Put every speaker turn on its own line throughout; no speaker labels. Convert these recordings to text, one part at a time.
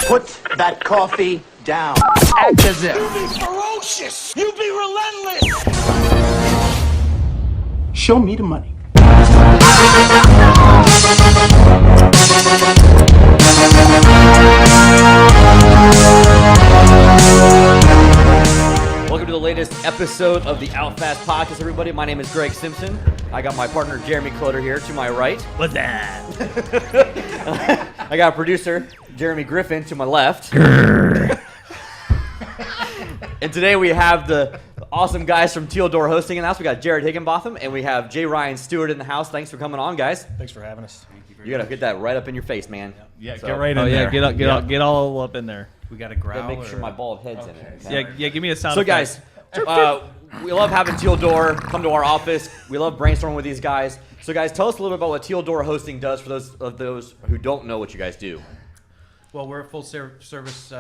Put that coffee down.
Act as if.
You be ferocious. You be relentless.
Show me the money.
Welcome to the latest episode of the Outfast Podcast, everybody. My name is Greg Simpson. I got my partner Jeremy Cloder here to my right.
What's that?
I got producer Jeremy Griffin to my left. And today we have the awesome guys from Teal Door Hosting in the house. We got Jared Higginbotham and we have J. Ryan Stewart in the house. Thanks for coming on, guys.
Thanks for having us.
You gotta get that right up in your face, man.
Yeah,
So-
get right in there.
Get all up in there.
We got to growl.
Gotta make sure my bald head's in there.
Yeah, give me a sound
So
effect.
guys, we love having Teal Door come to our office. We love brainstorming with these guys. So guys, tell us a little bit about what Teal Door Hosting does for those who don't know what you guys do.
Well, we're a full service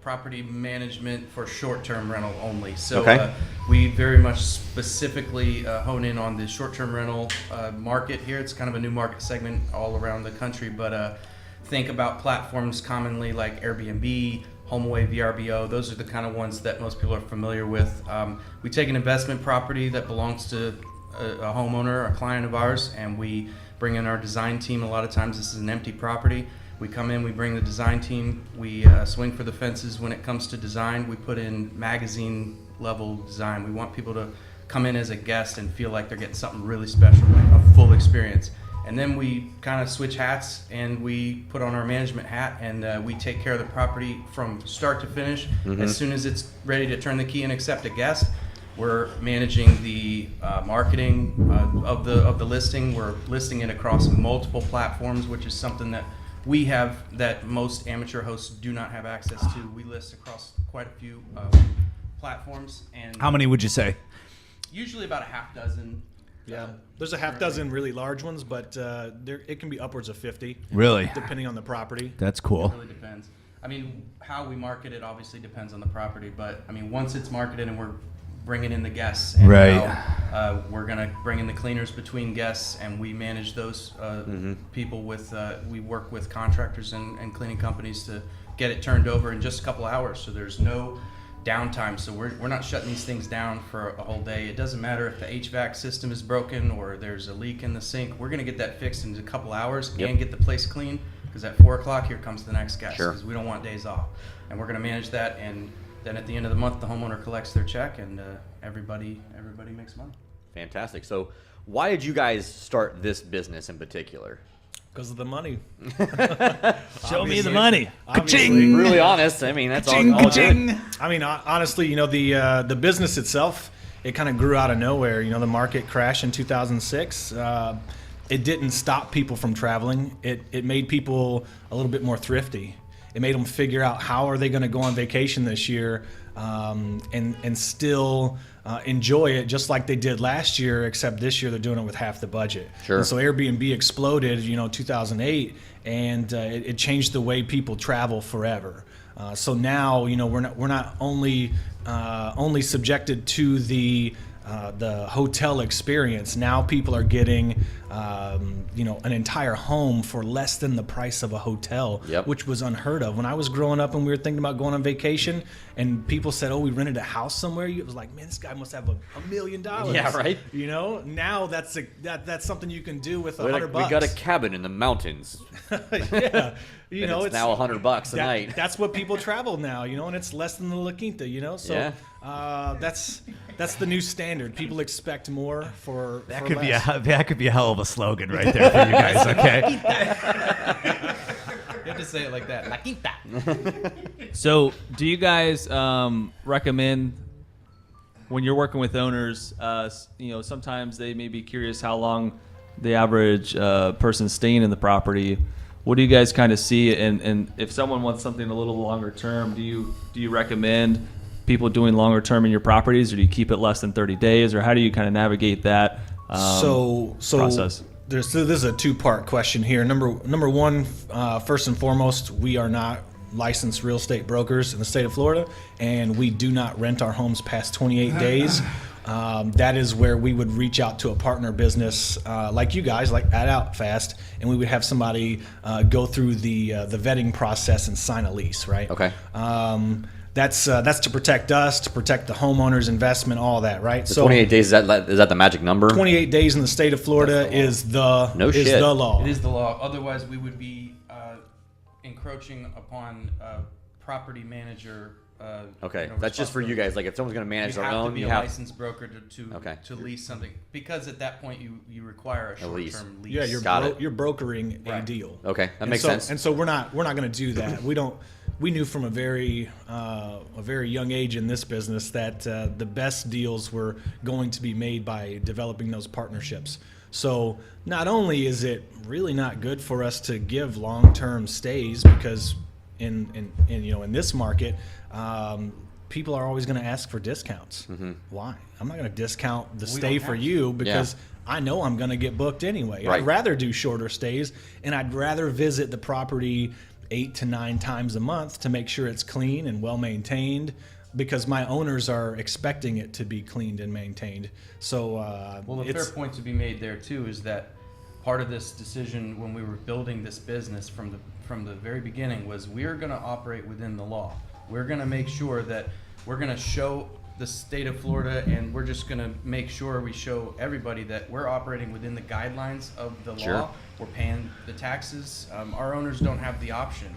property management for short-term rental only. So
Okay.
we very much specifically hone in on the short-term rental market here. It's kind of a new market segment all around the country, but think about platforms commonly like Airbnb, HomeAway, VRBO. Those are the kind of ones that most people are familiar with. We take an investment property that belongs to a homeowner, a client of ours, and we bring in our design team. A lot of times this is an empty property. We come in, we bring the design team, we swing for the fences when it comes to design. We put in magazine level design. We want people to come in as a guest and feel like they're getting something really special, like a full experience. And then we kind of switch hats and we put on our management hat and we take care of the property from start to finish. As soon as it's ready to turn the key and accept a guest, we're managing the marketing of the listing. We're listing it across multiple platforms, which is something that we have that most amateur hosts do not have access to. We list across quite a few platforms. And
How many would you say?
usually about a half dozen.
Yeah, there's a half dozen really large ones, but it can be upwards of 50.
Really?
Depending on the property.
That's
It
cool.
really depends. I mean, how we market it obviously depends on the property, but I mean, once it's marketed and we're bringing in the guests, and
Right.
now, we're gonna bring in the cleaners between guests, and we manage those people with. We work with contractors and cleaning companies to get it turned over in just a couple hours. So there's no downtime. So we're not shutting these things down for a whole day. It doesn't matter if the HVAC system is broken or there's a leak in the sink. We're gonna get that fixed in a couple hours and get the place clean. Because at 4 o'clock, here comes the next guest.
Sure.
Because we don't want days off, and we're gonna manage that. And then at the end of the month, the homeowner collects their check, and everybody makes money.
Fantastic. So why did you guys start this business in particular?
Because of the money.
Show me the money.
Obviously.
Really honest. I mean, that's all good.
I mean, honestly, you know, the business itself, it kind of grew out of nowhere. You know, the market crashed in 2006. It didn't stop people from traveling. It made people a little bit more thrifty. It made them figure out how are they going to go on vacation this year and still enjoy it just like they did last year, except this year they're doing it with half the budget.
Sure.
And so Airbnb exploded, 2008, and it changed the way people travel forever. So now, we're not only subjected to the hotel experience. Now people are getting, an entire home for less than the price of a hotel,
Yep.
which was unheard of. When I was growing up and we were thinking about going on vacation, and people said, "Oh, we rented a house somewhere," it was like, "Man, this guy must have $1 million."
Yeah, right.
Now that's something you can do with $100.
We got a cabin in the mountains.
Yeah,
And it's now $100 a night.
That's what people travel now, and it's less than the La Quinta, So
Yeah.
that's the new standard. People expect more for
That
for
could
less.
be a hell of a slogan right there for you guys. Okay.
You have to say it like that. La Quinta.
So, do you guys recommend when you're working with owners? Sometimes they may be curious how long the average person's staying in the property. What do you guys kind of see? And if someone wants something a little longer term, do you recommend people doing longer term in your properties, or do you keep it less than 30 days, or how do you kind of navigate that process?
This is a two-part question here. Number one, first and foremost, we are not licensed real estate brokers in the state of Florida, and we do not rent our homes past 28 days. that is where we would reach out to a partner business like you guys, like at Outfast, and we would have somebody go through the vetting process and sign a lease, right?
Okay.
That's to protect us, to protect the homeowner's investment, all that, right?
So 28 days, is that the magic number?
28 days in the state of Florida is the law.
It is the law. Otherwise, we would be encroaching upon property manager.
Okay, that's just for you guys. Like if someone's going to manage their own,
you have to be a licensed broker to
Okay.
lease something, because at that point you require a short-term lease.
Yeah, you're brokering a deal.
Okay, that makes sense.
And so we're not going to do that. We knew from a very young age in this business that the best deals were going to be made by developing those partnerships. So not only is it really not good for us to give long-term stays, because in this market, people are always going to ask for discounts.
Mm-hmm.
Why? I'm not going to discount the stay for you because I know I'm going to get booked anyway.
Right.
I'd rather do shorter stays, and I'd rather visit the property 8 to 9 times a month to make sure it's clean and well maintained, because my owners are expecting it to be cleaned and maintained. So
the fair point to be made there too is that part of this decision when we were building this business from the very beginning was we're going to operate within the law. We're going to make sure that we're going to show the state of Florida, and we're just going to make sure we show everybody that we're operating within the guidelines of the law. We're paying the taxes. Our owners don't have the option.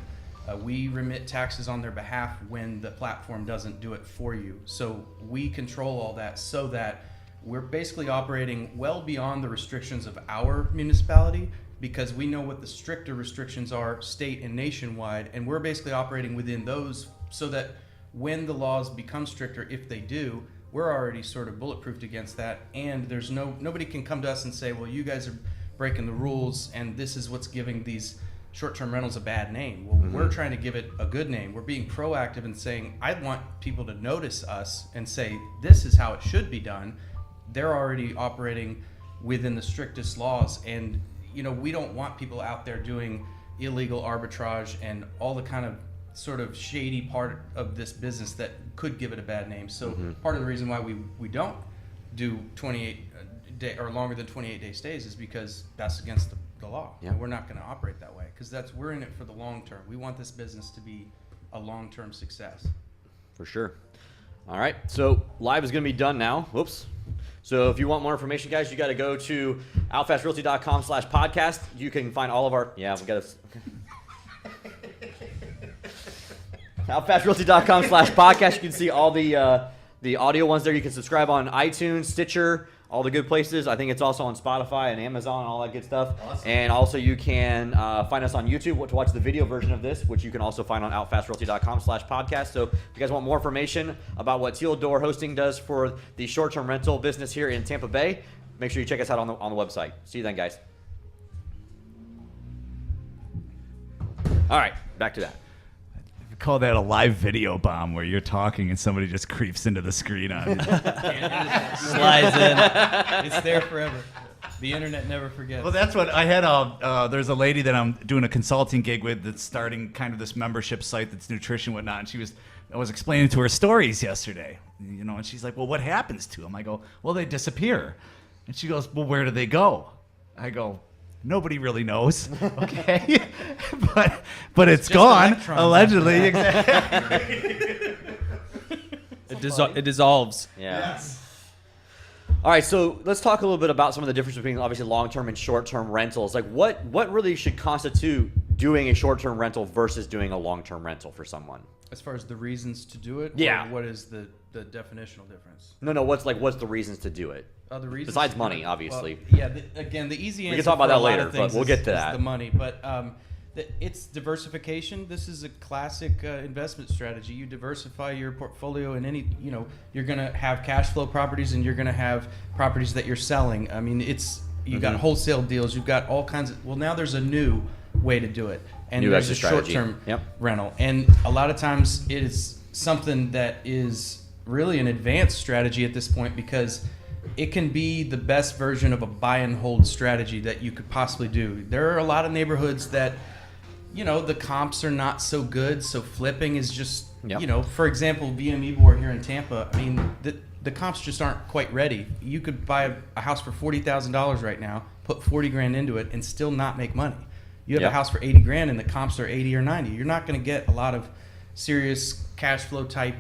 We remit taxes on their behalf when the platform doesn't do it for you. So we control all that so that we're basically operating well beyond the restrictions of our municipality, because we know what the stricter restrictions are state and nationwide, and we're basically operating within those so that when the laws become stricter, if they do, we're already sort of bulletproofed against that, and there's nobody can come to us and say, well, you guys are breaking the rules and this is what's giving these short-term rentals a bad name. Well, we're trying to give it a good name. We're being proactive and saying, I want people to notice us and say, this is how it should be done. They're already operating within the strictest laws, and we don't want people out there doing illegal arbitrage and all the kind of sort of shady part of this business that could give it a bad name. So part of the reason why we don't do 28 day or longer than 28 day stays is because that's against the law. Yeah. And we're not going to operate that way, because we're in it for the long term. We want this business to be a long-term success.
For sure. All right, so live is going to be done now. Whoops. So if you want more information, guys, you got to go to outfastrealty.com/podcast. You can find all of our we got to outfastrealty.com/podcast. You can see all the audio ones there. You can subscribe on iTunes, Stitcher, all the good places. I think it's also on Spotify and Amazon and all that good stuff. Awesome. And also you can find us on YouTube to watch the video version of this, which you can also find on outfastrealty.com/podcast. So if you guys want more information about what Teal Door Hosting does for the short-term rental business here in Tampa Bay, make sure you check us out on the website. See you then, guys. All right, back to that.
Call that a live video bomb, where you're talking and somebody just creeps into the screen on you.
Slides in.
It's there forever. The internet never forgets.
Well, that's what I had. There's a lady that I'm doing a consulting gig with that's starting kind of this membership site that's nutrition and whatnot. And I was explaining to her stories yesterday, and she's like, well, what happens to them? I go, well, they disappear. And she goes, well, where do they go? I go, nobody really knows, okay? but it's gone, allegedly. Exactly.
It dissolves.
Yeah. Yes. All right, so let's talk a little bit about some of the difference between obviously long-term and short-term rentals. Like what really should constitute doing a short-term rental versus doing a long-term rental for someone?
As far as the reasons to do it?
Yeah.
Or what is the definitional difference?
No, what's the reasons to do it?
The reasons
besides money, obviously.
Well, again, the easy answer.
We can talk about that
for a lot
later,
of things
but we'll get to that.
Is the money, but it's diversification. This is a classic investment strategy. You diversify your portfolio in any. You're going to have cash flow properties, and you're going to have properties that you're selling. I mean, you got wholesale deals. You've got all kinds of. Well, now there's a new way to do it, and there's a short-term rental, and a lot of times it is something that is really an advanced strategy at this point, because it can be the best version of a buy and hold strategy that you could possibly do. There are a lot of neighborhoods that, the comps are not so good, so flipping is just, for example, VME Board here in Tampa. I mean, the comps just aren't quite ready. You could buy a house for $40,000 right now, put 40 grand into it, and still not make money. You have a house for 80 grand and the comps are 80 or 90. You're not going to get a lot of serious cash flow type,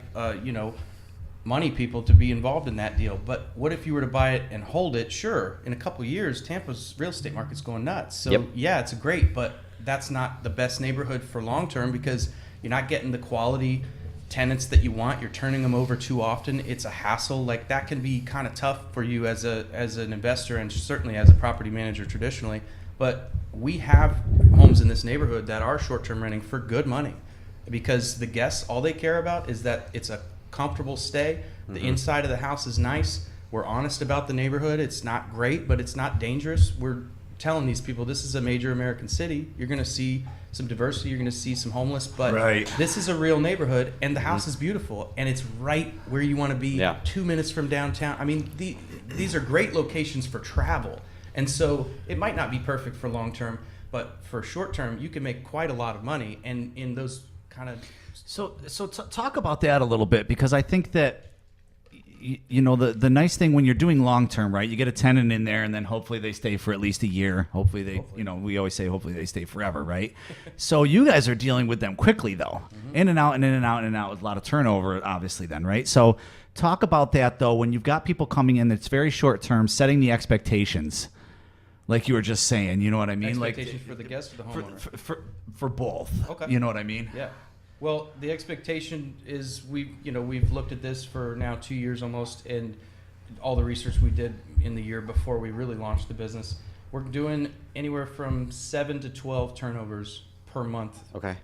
money people to be involved in that deal. But what if you were to buy it and hold it? Sure, in a couple of years, Tampa's real estate market's going nuts. So yeah, it's great, but that's not the best neighborhood for long term because you're not getting the quality tenants that you want. You're turning them over too often. It's a hassle. Like that can be kind of tough for you as an investor and certainly as a property manager traditionally. But we have homes in this neighborhood that are short-term renting for good money because the guests, all they care about is that it's a comfortable stay. The inside of the house is nice. We're honest about the neighborhood. It's not great, but it's not dangerous. We're telling these people this is a major American city. You're going to see some diversity. You're going to see some homeless, but this is a real neighborhood, and the house is beautiful, and it's right where you want to be. 2 minutes from downtown. I mean, these are great locations for travel, and so it might not be perfect for long term, but for short term, you can make quite a lot of money. And in those kind of
talk about that a little bit because I think that. You know, the nice thing when you're doing long term, right? You get a tenant in there, and then hopefully they stay for at least a year. Hopefully, you know, we always say hopefully they stay forever, right? So you guys are dealing with them quickly, though, in and out and in and out and in and out with a lot of turnover, obviously. Then, right? So talk about that though. When you've got people coming in, that's very short term, setting the expectations, like you were just saying. You know what I mean?
Expectations for the guest or the homeowner?
For both.
Okay.
You know what I mean?
Yeah. Well, the expectation is we've looked at this for now 2 years almost, and all the research we did in the year before we really launched the business. We're doing anywhere from 7 to 12 turnovers per month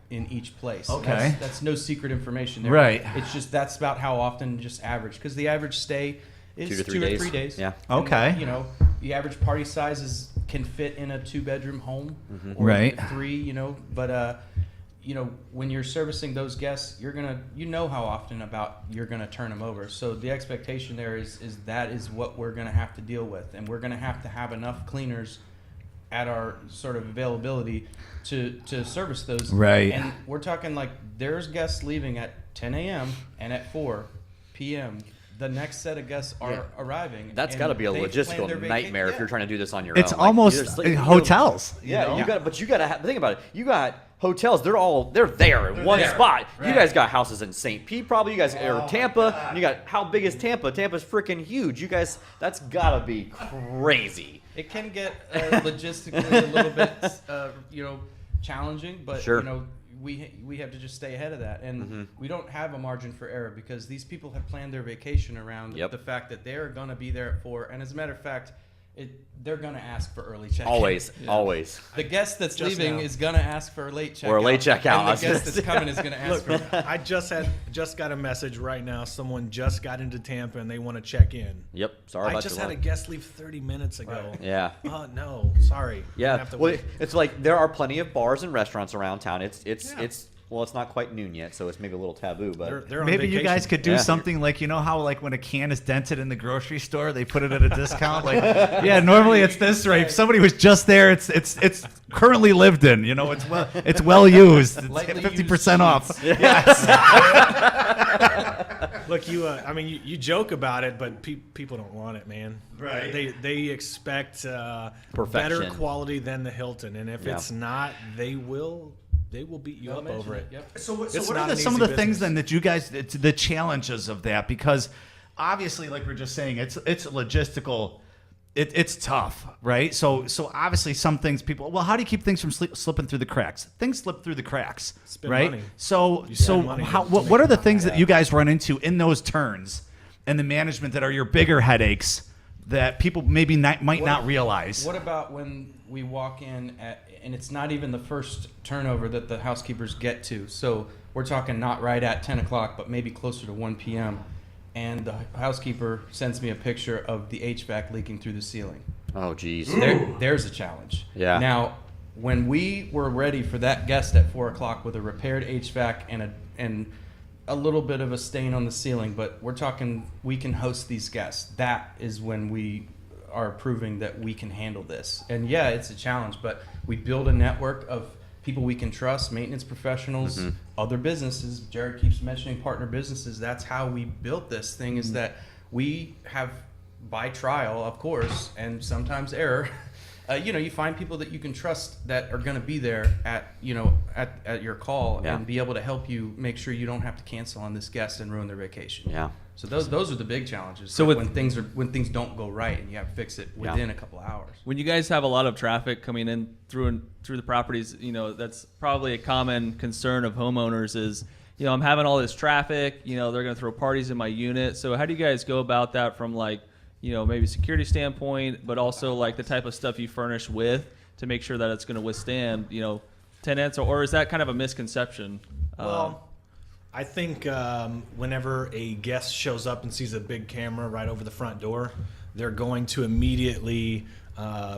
in each place.
Okay.
That's no secret information there.
Right.
It's just that's about how often just average, because the average stay is 2 to 3 days.
Yeah.
Okay.
And, you know, the average party size can fit in a 2-bedroom home or
Right.
3, you know, but you know, when you're servicing those guests, you're gonna, you know, how often you're gonna turn them over. So the expectation there is that is what we're gonna have to deal with, and we're gonna have enough cleaners at our sort of availability to service those.
Right.
And we're talking like there's guests leaving at 10 a.m. and at 4 p.m. the next set of guests are arriving.
That's got to be a logistical nightmare if you're trying to do this on your own.
It's almost hotels.
Yeah, you got, but you got to think about it. You got hotels; they're there in one spot. Right. You guys got houses in St. Pete, probably. You guys are Tampa. You got, how big is Tampa? Tampa's freaking huge. You guys, that's got to be crazy.
It can get logistically a little bit, you know, challenging, but you know. We have to just stay ahead of that, and we don't have a margin for error because these people have planned their vacation around the fact that they're going to be there at 4, and as a matter of fact, they're going to ask for early check-in.
Always.
The guest that's leaving is going to ask for a late check-out.
Or a late check-out.
And the guest that's coming is going to ask for it.
I just got a message right now. Someone just got into Tampa and they want to check in.
Yep. Sorry about that.
I just had a guest leave 30 minutes ago.
Right. Yeah.
Oh no, sorry.
Yeah. Well, it's like there are plenty of bars and restaurants around town. Well, it's not quite noon yet, so it's maybe a little taboo. But
they're on
maybe
vacation.
you guys could do something like, you know how like when a can is dented in the grocery store, they put it at a discount. Like, yeah, normally it's this rate. If somebody was just there, it's currently lived in. You know, it's well used. It's 50% off. Yes.
Look, you joke about it, but people don't want it, man.
Right.
They expect
perfection,
better quality than the Hilton, and if it's not, they will beat you up over it.
Yep.
So what are some of the things then that you guys, the challenges of that? Because obviously, like we're just saying, it's logistical. It's tough, right? So obviously some things people, well, how do you keep things from slipping through the cracks? Things slip through the cracks,
Spend
right?
money.
So what are the things that you guys run into in those turns and the management that are your bigger headaches that people maybe might not realize?
What about when we walk in and it's not even the first turnover that the housekeepers get to? So we're talking not right at 10 o'clock, but maybe closer to 1 p.m. And the housekeeper sends me a picture of the HVAC leaking through the ceiling.
Oh, geez.
There's a challenge.
Yeah.
Now, when we were ready for that guest at 4 o'clock with a repaired HVAC and a little bit of a stain on the ceiling, but we're talking we can host these guests. That is when we are proving that we can handle this. And yeah, it's a challenge, but we build a network of people we can trust, maintenance professionals, other businesses. Jared keeps mentioning partner businesses. That's how we built this thing, is that we have, by trial, of course, and sometimes error, you find people that you can trust that are going to be there at your call and be able to help you make sure you don't have to cancel on this guest and ruin their vacation.
Yeah.
So those are the big challenges.
So
when things don't go right and you have to fix it within a couple of hours.
When you guys have a lot of traffic coming in through the properties, that's probably a common concern of homeowners is, I'm having all this traffic, they're going to throw parties in my unit. So how do you guys go about that from maybe security standpoint, but also the type of stuff you furnish with to make sure that it's going to withstand, tenants, or is that kind of a misconception?
Well, I think whenever a guest shows up and sees a big camera right over the front door, they're going to immediately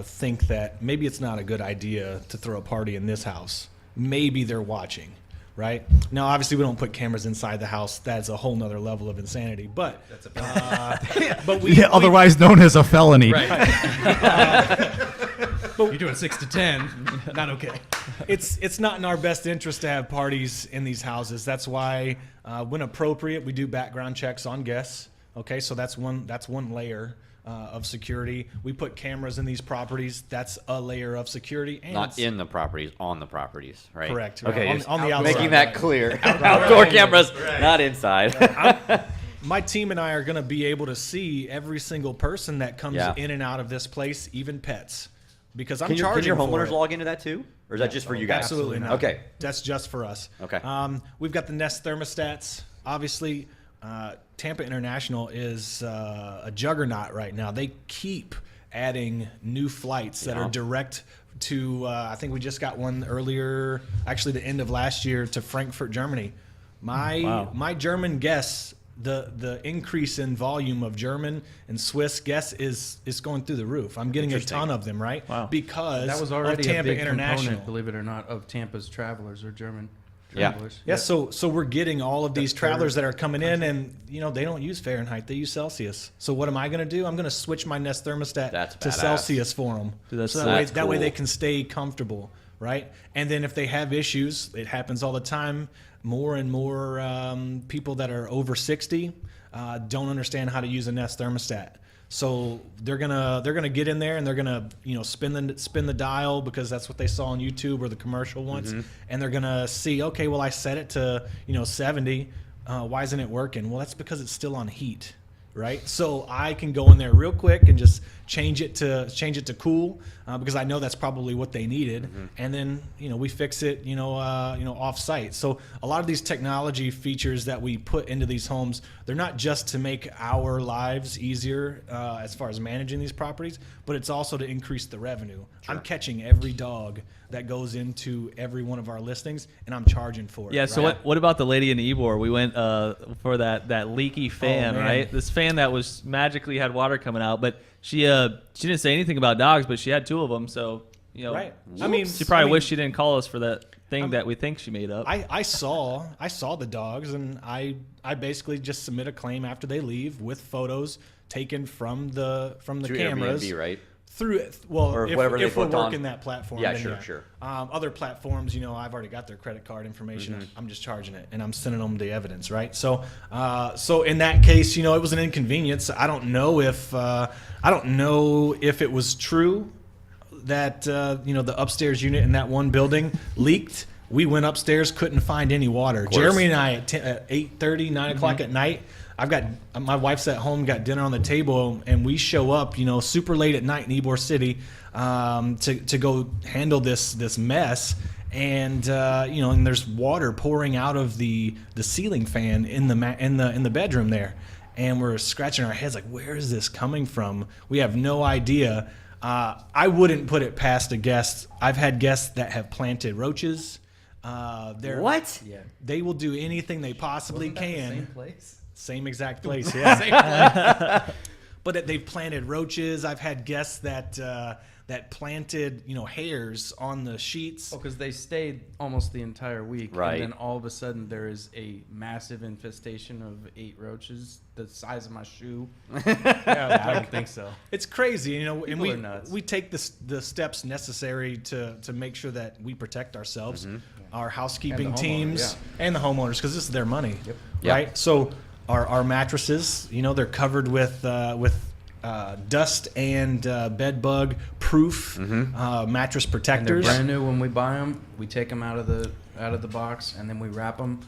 think that maybe it's not a good idea to throw a party in this house. Maybe they're watching. Right now, obviously, we don't put cameras inside the house. That's a whole nother level of insanity. But
That's
otherwise known as a felony.
Right. You're doing 6 to 10. Not okay.
It's not in our best interest to have parties in these houses. That's why, when appropriate, we do background checks on guests. Okay, so that's one layer of security. We put cameras in these properties. That's a layer of security. And
Not in the properties, on the properties, right?
Correct.
Okay,
On the outside.
making that clear. Outdoor cameras, not inside.
My team and I are going to be able to see every single person that comes in and out of this place, even pets, because I'm charging.
Can your
for
homeowners
it.
log into that too, or is that just for you guys?
Absolutely not.
Okay,
that's just for us.
Okay.
We've got the Nest thermostats. Obviously, Tampa International is a juggernaut right now. They keep adding new flights that are direct to. I think we just got one earlier, actually the end of last year, to Frankfurt, Germany. My German guests. The increase in volume of German and Swiss guests is going through the roof. I'm getting a ton of them, right?
Wow.
Because
That was already
of Tampa
a big
International.
component, believe it or not, of Tampa's travelers or German
Yeah.
travelers.
Yeah, so we're getting all of these travelers that are coming in, and they don't use Fahrenheit; they use Celsius. So what am I going to do? I'm going to switch my Nest thermostat
That's
to
badass.
Celsius for them.
Dude, that's
so
sick.
that way they
cool.
can stay comfortable, right? And then if they have issues, it happens all the time. More and more people that are over 60 don't understand how to use a Nest thermostat. So they're gonna get in there and they're gonna spin the dial because that's what they saw on YouTube or the commercial ones, and they're gonna see, okay, well I set it to 70, why isn't it working? Well, that's because it's still on heat, right? So I can go in there real quick and just change it to cool because I know that's probably what they needed, and then we fix it off site. So a lot of these technology features that we put into these homes, they're not just to make our lives easier as far as managing these properties, but it's also to increase the revenue. Sure. I'm catching every dog that goes into every one of our listings, and I'm charging for it.
Yeah. So
right?
what about the lady in Ybor? We went for that leaky fan,
man.
right? This fan that was magically had water coming out, but she didn't say anything about dogs, but she had 2 of them. So
right.
she probably wished she didn't call us for that thing that we think she made up.
I saw the dogs, and I basically just submit a claim after they leave with photos taken from the
Through
cameras.
Airbnb, right?
Through or
whatever
if
they
we're
booked on.
working that platform.
Yeah,
then
sure.
Other platforms, I've already got their credit card information. I'm just charging it, and I'm sending them the evidence, right? So, so in that case, it was an inconvenience. I don't know if it was true that the upstairs unit in that one building leaked. We went upstairs, couldn't find any water. Jeremy and I at 8:30, 9 o'clock at night. My wife's at home, got dinner on the table, and we show up, super late at night in Ybor City to go handle this mess. And and there's water pouring out of the ceiling fan in the bedroom there, and we're scratching our heads like, where is this coming from? We have no idea. I wouldn't put it past a guest. I've had guests that have planted roaches.
What?
Yeah.
They will do anything they possibly
Wasn't that the
can.
same place?
Same exact place, yeah. But they've planted roaches. I've had guests that planted, hairs on the sheets.
Oh, because they stayed almost the entire week,
Right.
and then all of a sudden there is a massive infestation of 8 roaches the size of my shoe. Yeah, I don't think so.
It's crazy, and
People are nuts.
we take the steps necessary to make sure that we protect ourselves, our housekeeping
And the homeowner,
teams, and the homeowners, because this is their money,
Yeah.
right? So our mattresses, they're covered with dust and bed bug proof mattress
And they're
protectors.
brand new when we buy them. We take them out of the box and then we wrap them.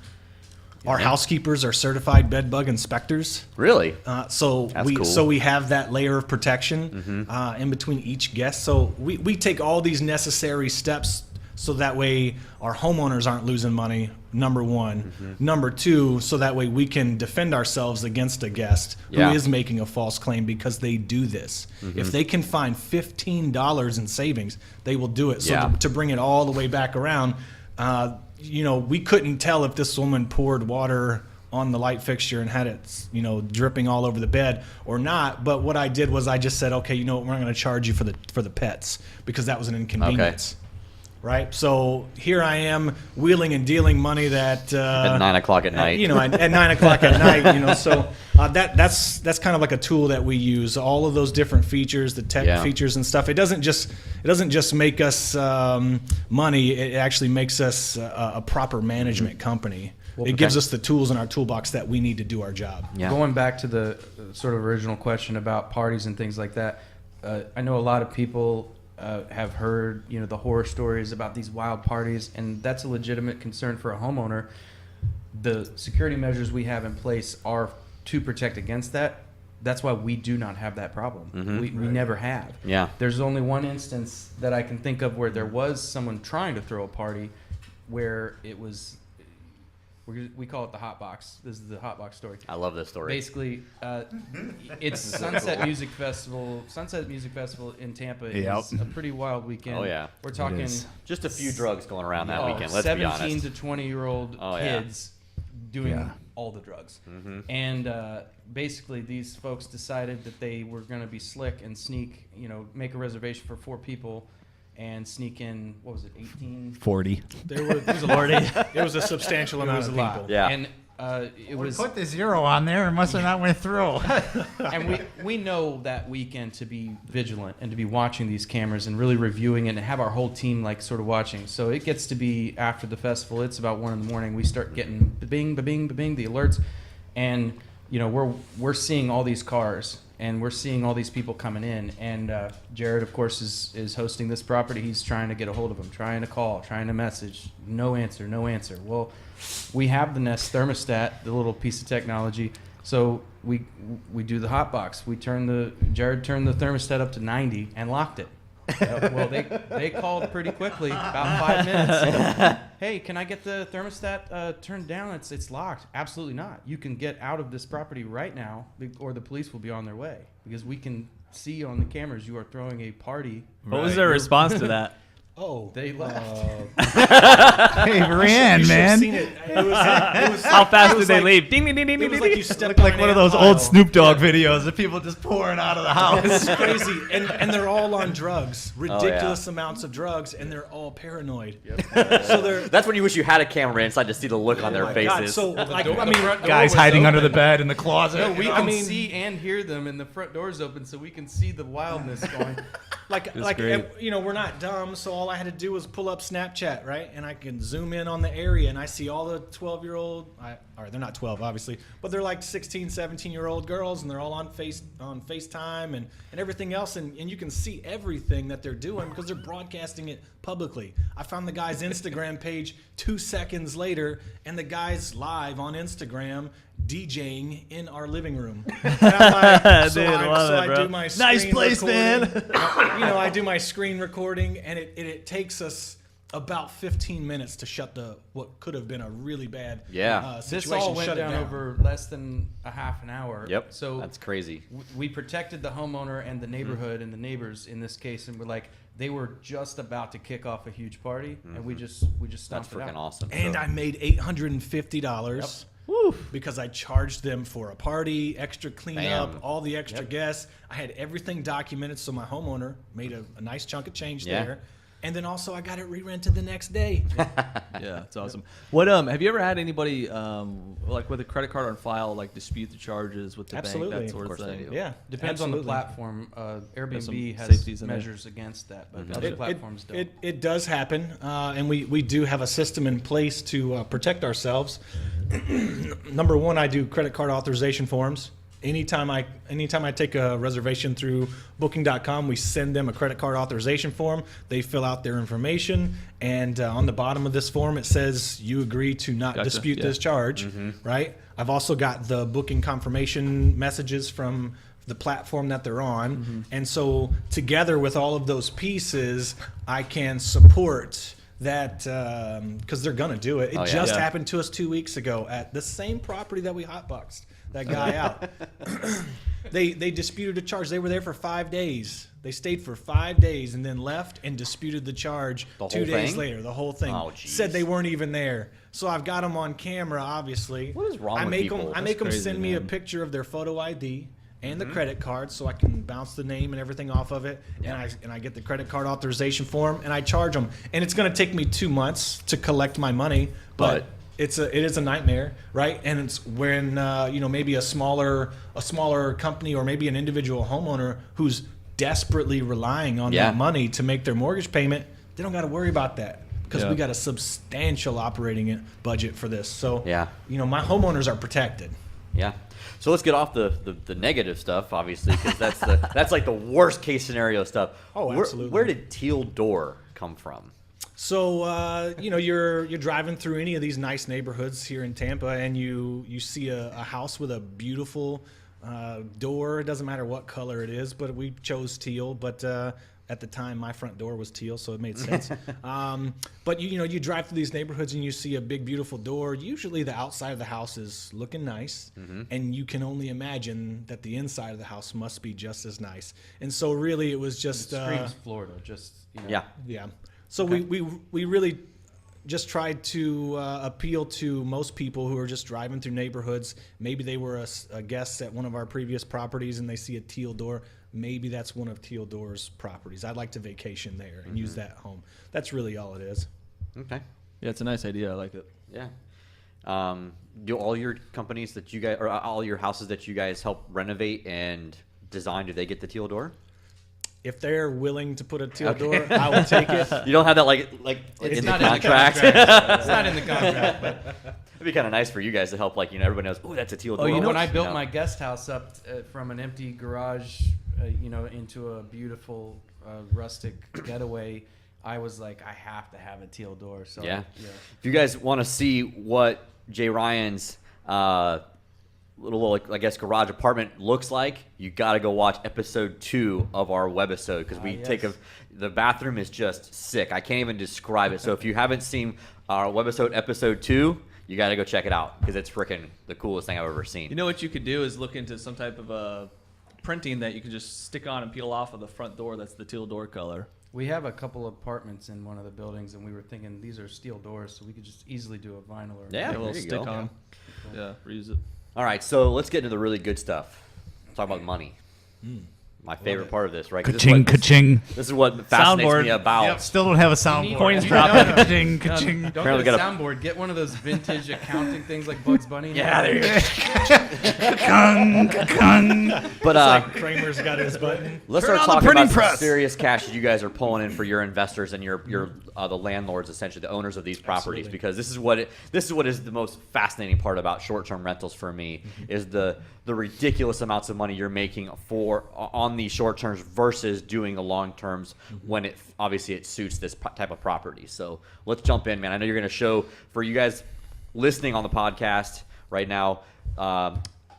Our housekeepers are certified bed bug inspectors.
Really?
So
That's
we
cool.
we have that layer of protection in between each guest. So we take all these necessary steps so that way our homeowners aren't losing money, number one. Number two, so that way we can defend ourselves against a guest who is making a false claim, because they do this. If they can find $15 in savings, they will do it. So to bring it all the way back around, we couldn't tell if this woman poured water on the light fixture and had it, dripping all over the bed or not. But what I did was I just said, okay, we're not going to charge you for the pets, because that was an inconvenience. Right? So here I am wheeling and dealing money that
At 9 o'clock at night.
at 9 o'clock at night. So that's kind of like a tool that we use. All of those different features, the tech features and stuff. It doesn't just make us money. It actually makes us a proper management company. It gives us the tools in our toolbox that we need to do our job.
Yeah.
Going back to the sort of original question about parties and things like that, I know a lot of people have heard, the horror stories about these wild parties, and that's a legitimate concern for a homeowner. The security measures we have in place are to protect against that. That's why we do not have that problem. We never have.
Yeah.
There's only one instance that I can think of where there was someone trying to throw a party where it was, we call it the hot box. This is the hot box story.
I love this story.
Basically, it's Sunset Music Festival. Sunset Music Festival in Tampa is a pretty wild weekend.
Oh, yeah.
We're talking
Just a few drugs going around that weekend, let's be
17
honest.
to 20-year-old kids doing all the drugs. And basically, these folks decided that they were going to be slick and sneak, make a reservation for 4 people and sneak in, 18?
40.
There was a substantial amount of people.
Yeah.
And it was
Put the 0 on there. It must have not went through.
and we know that weekend to be vigilant and to be watching these cameras and really reviewing it and have our whole team sort of watching. So it gets to be after the festival. It's about 1 a.m. We start getting bing, bing, bing, the alerts, and we're seeing all these cars and we're seeing all these people coming in. And Jared, of course, is hosting this property. He's trying to get a hold of them, trying to call, trying to message. No answer, no answer. Well, we have the Nest thermostat, the little piece of technology. So we do the hot box. Jared turned the thermostat up to 90 and locked it. Well, they called pretty quickly, about 5 minutes. Hey, can I get the thermostat turned down? It's locked. Absolutely not. You can get out of this property right now, or the police will be on their way, because we can see on the cameras you are throwing a party.
What was their response to that?
Oh,
They left.
Hey, ran,
you should have
man.
seen it. It was
How fast
it was
did they
like-
leave? Ding, ding, ding, ding,
It
ding,
was
ding.
like you stepped
Looked like
on
one of
an
those
ant
old
pile.
Snoop Dogg videos of people just pouring out of the house.
It's crazy, and they're all on drugs, ridiculous amounts of drugs, and they're all paranoid. So they're
That's when you wish you had a camera inside to see the look on their
my God,
faces.
so like,
door-
I
the
mean,
front door
Guys
was
hiding under
open.
the bed in the closet.
No, we
I
can
mean-
see and hear them, and the front door's open, so we can see the wildness going.
great.
We're not dumb, so all I had to do was pull up Snapchat, right? And I can zoom in on the area, and I see all the 12-year-old, or they're not 12, obviously, but they're like 16, 17-year-old girls, and they're all on FaceTime and everything else, and you can see everything that they're doing because they're broadcasting it publicly. I found the guy's Instagram page 2 seconds later, and the guy's live on Instagram DJing in our living room. And I'm like,
Dude, love it,
I
bro.
do my screen
Nice place,
recording. I do my screen recording, and it takes us about 15 minutes to shut what could have been a really bad
This
situation.
all went
shut it
down over less than a half an hour.
Yep.
So
That's crazy.
we protected the homeowner and the neighborhood and the neighbors in this case, and we're like, they were just about to kick off a huge party, and we just
That's
stopped it
freaking
out.
awesome.
And I made $850 because I charged them for a party, extra cleanup,
Bam.
all the extra guests. I had everything documented, so my homeowner made a nice chunk of change
Yeah.
there. And then also I got it re-rented the next day.
Yeah, it's awesome. What have you ever had anybody like with a credit card on file dispute the charges with the
Absolutely.
bank, that sort of
Of course they
thing?
do.
Yeah,
Depends on the
absolutely.
platform. Airbnb
some
has
safeties in there.
measures against that, but other platforms don't.
It does happen, and we do have a system in place to protect ourselves. Number one, I do credit card authorization forms. Anytime I take a reservation through booking.com, we send them a credit card authorization form. They fill out their information, and on the bottom of this form it says you agree to not dispute this charge, right? I've also got the booking confirmation messages from the platform that they're on, and so together with all of those pieces, I can support that because they're gonna do it. It just happened to us 2 weeks ago at the same property that we hotboxed that guy out. They disputed a charge. They were there for 5 days. They stayed for 5 days and then left and disputed the charge.
The
2
whole
days
thing?
later. The whole thing.
Oh, geez.
Said they weren't even there. So I've got them on camera, obviously.
What is wrong with people?
I make them
crazy,
send me a
man.
picture of their photo ID and the credit card, so I can bounce the name and everything off of it. And I get the credit card authorization form, and I charge them. And it's going to take me 2 months to collect my money, but it is a nightmare, right? And it's when maybe a smaller company or maybe an individual homeowner who's desperately relying on that money to make their mortgage payment, they don't got to worry about that because we got a substantial operating budget for this. So my homeowners are protected.
Yeah. So let's get off the negative stuff, obviously, because that's like the worst case scenario stuff.
Oh, absolutely.
Where did Teal Door come from?
So you're driving through any of these nice neighborhoods here in Tampa, and you see a house with a beautiful door. It doesn't matter what color it is, but we chose teal. But at the time, my front door was teal, so it made sense. But you drive through these neighborhoods and you see a big, beautiful door. Usually, the outside of the house is looking nice, and you can only imagine that the inside of the house must be just as nice. And so, really, it was just
It screams Florida. Just
yeah. So we really just tried to appeal to most people who are just driving through neighborhoods. Maybe they were a guest at one of our previous properties and they see a Teal Door. Maybe that's one of Teal Door's properties. I'd like to vacation there and use that home. That's really all it is.
Okay.
Yeah, it's a nice idea. I like it.
Yeah. Do all your companies that you guys, or all your houses that you guys help renovate and design, do they get the Teal Door?
If they're willing to put a Teal Door, I will take it.
You don't have that like
It's
in
not
the
in the
contract.
It's not in the contract, but
It'd be kind of nice for you guys to help, everybody knows, oh, that's a Teal Door.
when I built my guest house up from an empty garage, into a beautiful rustic getaway, I was like, I have to have a Teal Door. So
If you guys want to see what Jay Ryan's little, I guess, garage apartment looks like, you got to go watch episode 2 of our webisode, because we take the bathroom is just sick. I can't even describe it. So if you haven't seen our webisode episode 2, you got to go check it out, because it's freaking the coolest thing I've ever seen.
You know what you could do is look into some type of printing that you can just stick on and peel off of the front door. That's the Teal Door color.
we have a couple of apartments in one of the buildings, and we were thinking these are steel doors, so we could just easily do a vinyl or
Yeah,
a little
there you
stick
go.
on. Yeah, reuse it.
All right, so let's get into the really good stuff. Talk about money. My favorite part of this, right? 'Cause
Ka-ching, ka-ching.
This is what fascinates
Soundboard.
me about.
Yep, still don't have a soundboard.
Coins
No,
dropping.
no.
Ka-ching, ka-ching.
Don't
Apparently
get a
got a-
soundboard. Get one of those vintage accounting things like Bugs Bunny.
Yeah, there you go.
Ka-kung, ka-kung.
But
Like Kramer's got his button.
let's
Turn
start
on the
talking
printing
about some
press.
serious cash that you guys are pulling in for your investors and your the landlords, essentially the owners of these properties.
Absolutely.
Because this is what is the most fascinating part about short-term rentals for me is the ridiculous amounts of money you're making on these short terms versus doing the long terms when it obviously it suits this type of property. So let's jump in, man. I know you're going to show for you guys listening on the podcast right now.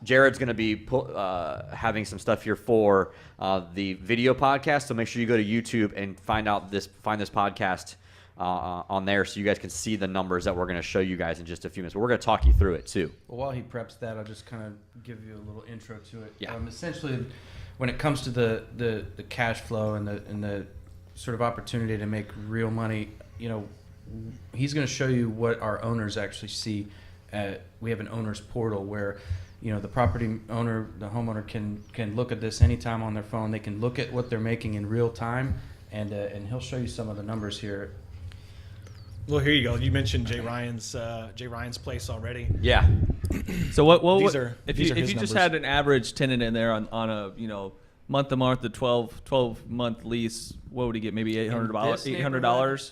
Jared's going to be having some stuff here for the video podcast. So make sure you go to YouTube and find this podcast on there, so you guys can see the numbers that we're going to show you guys in just a few minutes. But we're going to talk you through it too.
Well, while he preps that, I'll just kind of give you a little intro to it.
Yeah.
Essentially, when it comes to the cash flow and the sort of opportunity to make real money, he's going to show you what our owners actually see. We have an owner's portal where, the property owner, the homeowner can look at this anytime on their phone. They can look at what they're making in real time, and he'll show you some of the numbers here.
Well, here you go. You mentioned Jay Ryan's place already.
Yeah.
So what
These are
if
his
you just
numbers.
had an average tenant in there on a month to month, the 12 month lease, what would he get? Maybe $800. $800.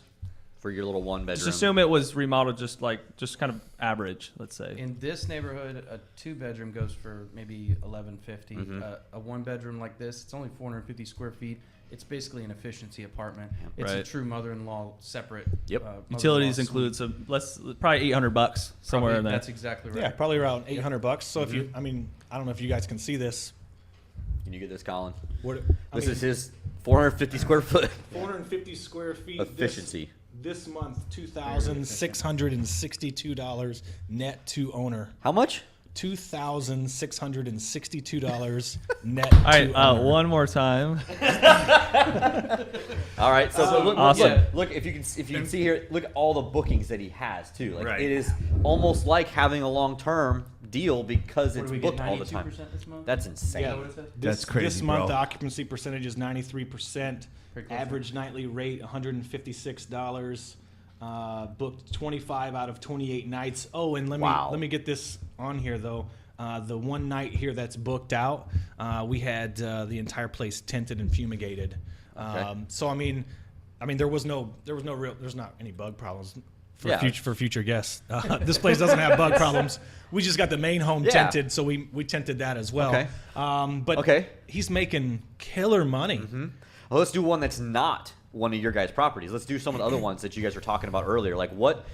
for your little one bedroom.
Just assume it was remodeled just kind of average, let's say.
In this neighborhood, a 2-bedroom goes for maybe $11.50.
Mm-hmm.
A 1-bedroom like this, it's only 450 square feet. It's basically an efficiency apartment. It's a
Right.
true mother-in-law separate.
Yep.
mother-in-law
Utilities
suite.
include some probably $800 somewhere
Probably,
in there.
That's exactly right.
Yeah, probably around $800. So if you, I mean, I don't know if you guys can see this.
Can you get this, Colin?
What,
This is his 450 square foot
450 square feet.
efficiency.
This month, $2,662 net to owner.
How much?
$2,662 net
All right,
to owner.
one more time.
All right, so look,
Awesome.
look, if you can see here, look at all the bookings that he has too. Like
Right.
it is almost like having a long-term deal because
What
it's
do we
booked
get,
all the time.
92% this month?
That's insane.
Yeah.
What is that?
That's crazy,
This month,
bro.
the occupancy percentage is 93%.
Pretty close.
Average nightly rate $156. Booked 25 out of 28 nights. Oh, and let me get this on here though. The one night here that's booked out, we had the entire place tinted and fumigated.
Okay.
So I mean, there's not any bug problems for
Yeah.
future guests. This place doesn't have bug problems. We just got the main home
Yeah.
tinted, so we tinted that as well.
Okay.
But
Okay.
he's making killer money.
Well, let's do one that's not one of your guys' properties. Let's do some of the other ones that you guys were talking about earlier. Like what?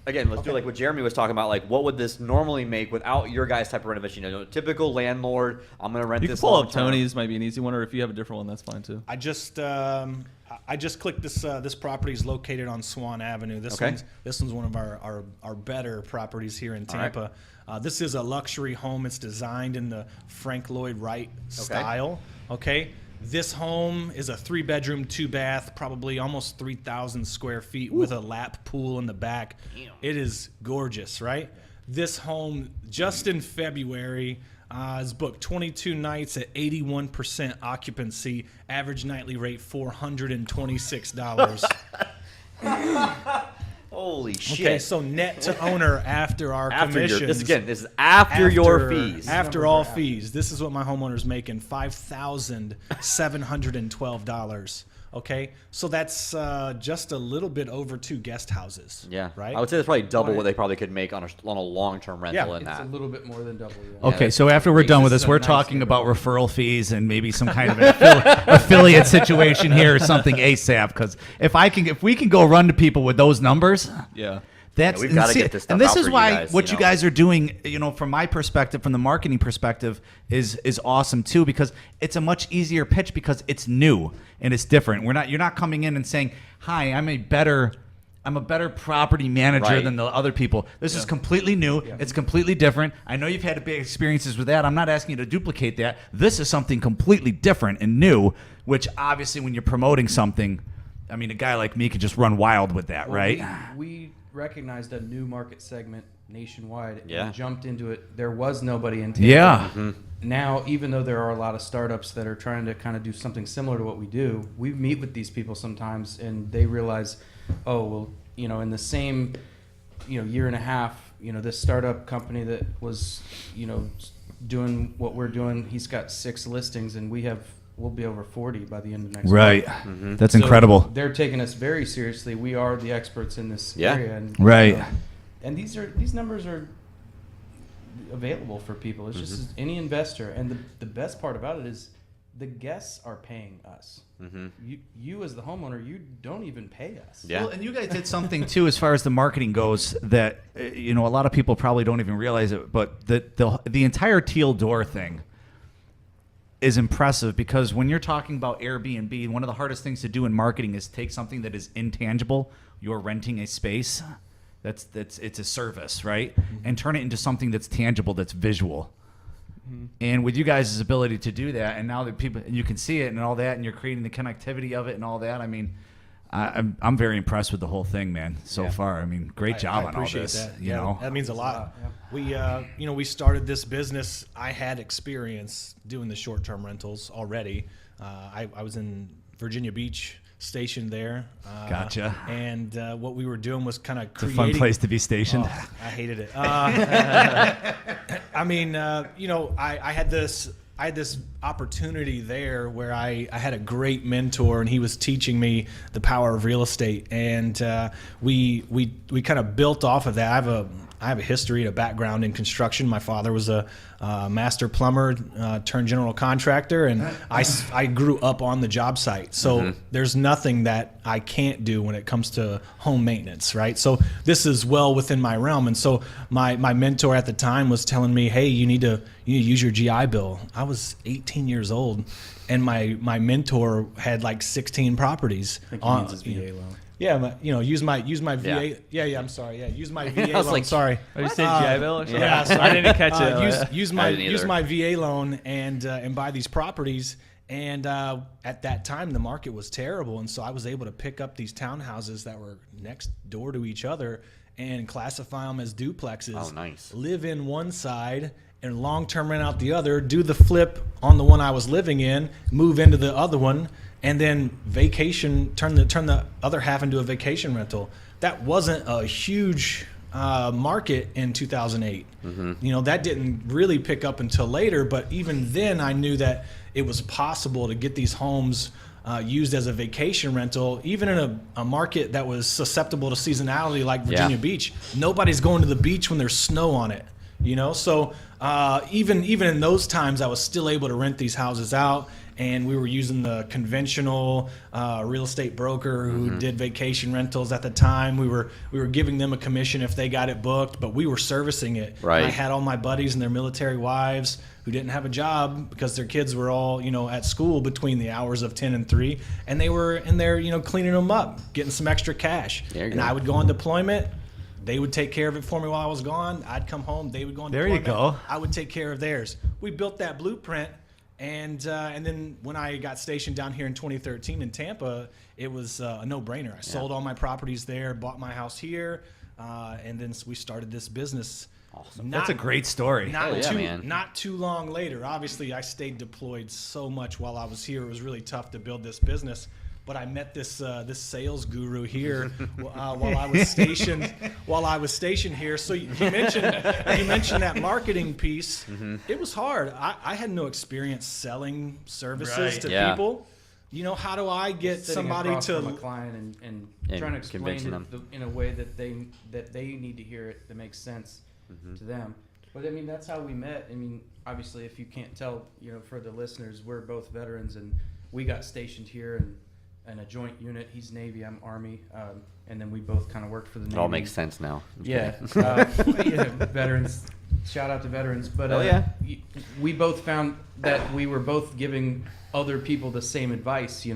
Again, let's do like what Jeremy was talking about. Like, what would this normally make without your guys' type of renovation? You know, typical landlord. I'm going to rent
You can
this.
pull up
long-term.
Tony's, might be an easy one, or if you have a different one, that's fine too.
I just clicked this. This property is located on Swan Avenue. This
Okay.
one's one of our better properties here in Tampa. This is a luxury home. It's designed in the Frank Lloyd Wright style. Okay. This home is a 3-bedroom, 2-bath, probably almost 3,000 square feet with a lap pool in the back. It is gorgeous, right? This home just in February is booked 22 nights at 81% occupancy. Average nightly rate $426.
Holy shit.
Okay, so net to owner after our commissions.
This is after your fees.
After all fees. This is what my homeowner's making, $5,712. Okay, so that's just a little bit over 2 guest houses.
Yeah.
Right?
I would say that's probably double what they probably could make on a long-term rental in
It's
that.
a little bit more than double. Yeah.
Okay, so after we're done with
This
this,
is a
we're
nice
talking about
neighborhood.
referral fees and maybe some kind of an affiliate situation here or something ASAP. Because if we can go run to people with those numbers,
Yeah.
that's
we've gotta
and see-
get this stuff
and this
out
is
for you
why
guys,
what
you
you
know.
guys are doing, from my perspective, from the marketing perspective, is awesome too, because it's a much easier pitch because it's new and it's different. You're not coming in and saying, "Hi, I'm a better property manager
Right.
than the other people." This is completely new. It's completely different. I know you've had big experiences with that. I'm not asking you to duplicate that. This is something completely different and new, which obviously when you're promoting something, I mean, a guy like me can just run wild with that,
Well,
right?
We recognized a new market segment nationwide
Yeah.
and jumped into it. There was nobody in Tampa.
Yeah.
Now, even though there are a lot of startups that are trying to kind of do something similar to what we do, we meet with these people sometimes and they realize, oh, well, in the same, year and a half, this startup company that was, doing what we're doing, he's got 6 listings and we'll be over 40 by the end of next
Right.
month.
That's
So
incredible.
They're taking us very seriously. We are the experts in this
Yeah.
area. And,
Right.
and these numbers are available for people. It's just any investor. And the best part about it is the guests are paying us. You as the homeowner, you don't even pay us.
Yeah.
Well, and you guys did something too, as far as the marketing goes, that a lot of people probably don't even realize it. But the entire Teal Door thing is impressive, because when you're talking about Airbnb, one of the hardest things to do in marketing is take something that is intangible. You're renting a space. It's a service, right? And turn it into something that's tangible, that's visual. And with you guys' ability to do that, and now that you can see it and all that, and you're creating the connectivity of it and all that, I mean, I'm very impressed with the whole thing, man. So far, I mean, great job
I
on all
appreciate
this.
that.
You know,
that means a lot. We started this business. I had experience doing the short-term rentals already. I was in Virginia Beach, stationed there.
Gotcha.
And what we were doing was kind of
it's a
creating.
fun place to be stationed.
Oh, I hated it. I mean, I had this had this opportunity there where I had a great mentor, and he was teaching me the power of real estate, and we kind of built off of that. I have a history, a background in construction. My father was a master plumber turned general contractor, and I grew up on the job site. So there's nothing that I can't do when it comes to home maintenance, right? So this is well within my realm. And so my mentor at the time was telling me, hey, you need to use your GI Bill. I was 18 years old, and my mentor had like 16 properties.
I think he needs his VA loan.
Yeah, use my VA. Yeah. I'm sorry. Yeah, use my VA
I was
loan.
like,
sorry.
Are you saying GI Bill or something?
Yeah, sorry.
I didn't catch it.
Use
I didn't either.
my VA loan and buy these properties. And at that time, the market was terrible, and so I was able to pick up these townhouses that were next door to each other and classify them as duplexes.
Oh, nice.
Live in one side and long-term rent out the other. Do the flip on the one I was living in, move into the other one, and then vacation. Turn the other half into a vacation rental. That wasn't a huge market in 2008. That didn't really pick up until later, but even then I knew that it was possible to get these homes used as a vacation rental, even in a market that was susceptible to seasonality like Virginia Beach. Nobody's going to the beach when there's snow on it, so even in those times I was still able to rent these houses out. And we were using the conventional real estate broker who did vacation rentals at the time. We were giving them a commission if they got it booked, but we were servicing it.
Right.
I had all my buddies and their military wives who didn't have a job because their kids were all at school between the hours of 10 and 3, and they were in there cleaning them up, getting some extra cash. And I would go on deployment. They would take care of it for me while I was gone. I'd come home. They would go on deployment.
There you go.
I would take care of theirs. We built that blueprint. And then when I got stationed down here in 2013 in Tampa, it was a no-brainer. I sold all my properties there, bought my house here, and then we started this business.
Awesome.
That's a great story.
Not too long later. Obviously, I stayed deployed so much while I was here. It was really tough to build this business. But I met this sales guru here while I was stationed. While I was stationed here, so you mentioned that marketing piece. It was hard. I had no experience selling services to people. How do I get somebody to
from a client and trying to explain it in a way that they need to hear it that makes sense to them? But I mean, that's how we met. I mean, obviously, if you can't tell, for the listeners, we're both veterans, and we got stationed here and a joint unit. He's Navy, I'm Army, and then we both kind of worked for the Navy.
It all makes sense now.
Veterans. Shout out to veterans. But we both found that we were both giving other people the same advice.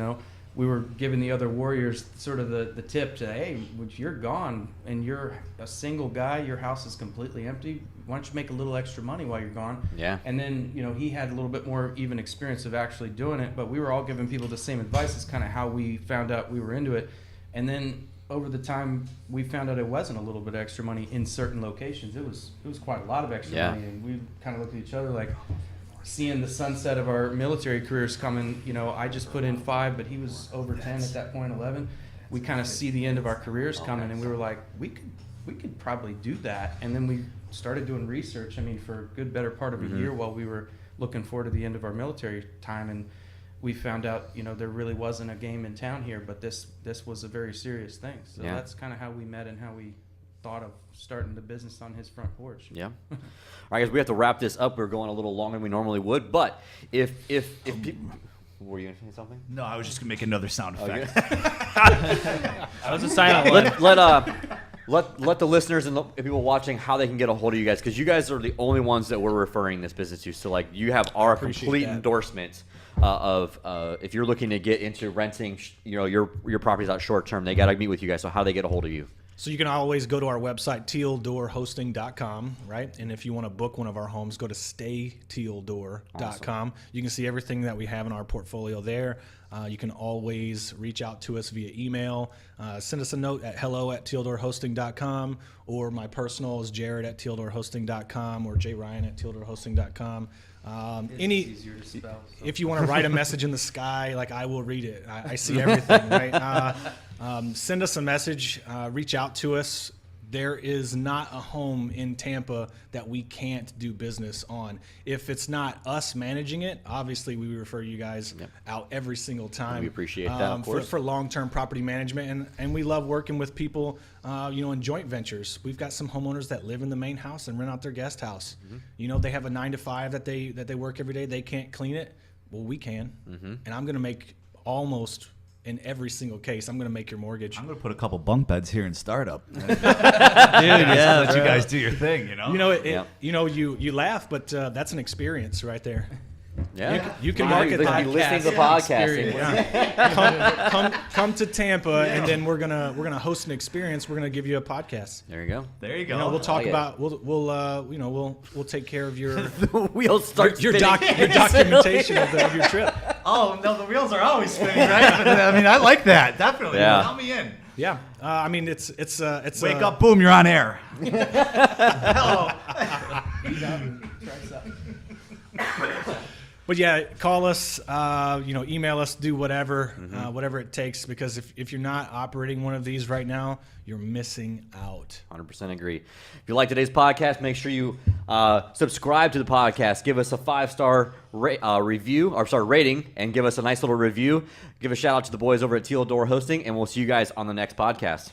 We were giving the other warriors sort of the tip to, hey, if you're gone and you're a single guy, your house is completely empty, why don't you make a little extra money while you're gone?
Yeah.
And then, he had a little bit more even experience of actually doing it, but we were all giving people the same advice. It's kind of how we found out we were into it. And then over the time, we found out it wasn't a little bit extra money in certain locations. It was quite a lot of extra money, and we kind of looked at each other like, seeing the sunset of our military careers coming. I just put in 5, but he was over 10 at that point, 11. We kind of see the end of our careers coming, and we were like, we could probably do that. And then we started doing research. I mean, for a good better part of a year while we were looking forward to the end of our military time, and we found out there really wasn't a game in town here, but this was a very serious thing. So that's kind of how we met and how we thought of starting the business on his front porch. Yeah.
All right, guys, we have to wrap this up. We're going a little longer than we normally would, but if people, were you going to say something?
No, I was just going to make another sound effect.
That was a silent one.
Let the listeners and the people watching how they can get a hold of you guys, because you guys are the only ones that we're referring this business to. So you have our complete endorsement of if you're looking to get into renting, your properties out short term, they got to meet with you guys. So how do they get a hold of you?
So you can always go to our website, tealdoorhosting.com, right? And if you want to book one of our homes, go to staytealdoor.com. You can see everything that we have in our portfolio there. You can always reach out to us via email. Send us a note at hello@tealdoorhosting.com, or my personal is jared@tealdoorhosting.com or jryan@tealdoorhosting.com.
Easier to spell. So.
If you want to write a message in the sky, I will read it. I see everything, right? Send us a message, reach out to us. there is not a home in Tampa that we can't do business on. If it's not us managing it, obviously we refer you guys out every single time.
We appreciate that, of course.
For long-term property management, and we love working with people, in joint ventures. We've got some homeowners that live in the main house and rent out their guest house. They have a 9 to 5 that they work every day. They can't clean it. Well, we can, and I'm going to make almost. In every single case, I'm going to make your mortgage.
I'm going to put a couple bunk beds here in startup. Dude,
yeah,
let you guys do your thing,
You laugh, but that's an experience right there.
Yeah,
You can market
be
that.
listening to the podcast.
Come to Tampa, and then we're gonna host an experience. We're gonna give you a podcast.
There you go.
There you go.
We'll talk
like it.
about we'll take care of your
The wheels start
your
spinning.
your documentation of your trip.
Oh, no, the wheels are always spinning, right? I mean, I like that. Definitely.
Yeah.
Count me in.
Yeah, I mean it's
Wake up, boom, you're on air. Hello.
But yeah, call us, email us, do whatever, whatever it takes. Because if you're not operating one of these right now, you're missing out.
100% agree. If you like today's podcast, make sure you subscribe to the podcast. Give us a 5-star rating, and give us a nice little review. Give a shout out to the boys over at Teal Door Hosting, and we'll see you guys on the next podcast.